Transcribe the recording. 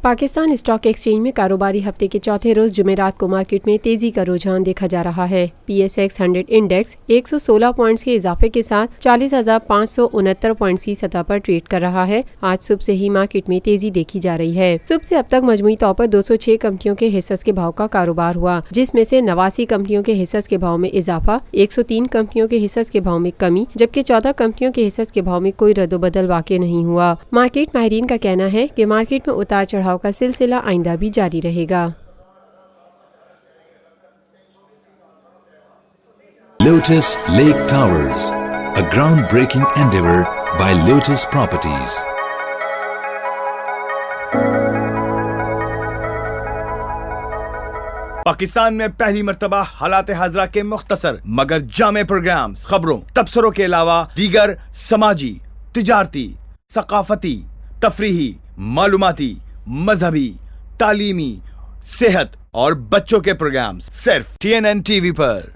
Pakistan stock exchange में कारोबारी हफ्ते के चौथे रोज जुमेरात को मार्केट में तेजी का रुझान देखा जा रहा है। PSX 100 इंडेक्स 116 पॉइंट्स के इजाफे के साथ 40,569 पॉइंट्स की सतह पर ट्रेड कर रहा है। आज सुबह से ही मार्केट में तेजी देखी जा रही है। सुबह से अब तक मजमूई तौर पर 206 कंपनियों के हिस्सों के भाव का कारोबार हुआ, जिसमें से 89 कंपनियों के हिस्सों के भाव में इजाफा, 103 कंपनियों के हिस्सों के भाव में कमी, जबकि 14 कंपनियों के हिस्सों के भाव में कोई रद्दोबदल वाक़ई नहीं हुआ। मार्केट माहिरीन का कहना है कि मार्केट में उतार चढ़ाव का सिलसिला आइंदा भी जारी रहेगा। Lotus Lake Towers, a groundbreaking endeavor by Lotus Properties. Pakistan में पहली मर्तबा हालात हाजरा के मुख्तसर मगर जामे प्रोग्राम्स, खबरों, तबसरों के अलावा दीगर समाजी, तिजारती, सकाफती, तफरीही, मालूमाती, मजहबी, तालीमी, सेहत और बच्चों के प्रोग्राम्स सिर्फ TNN TV पर।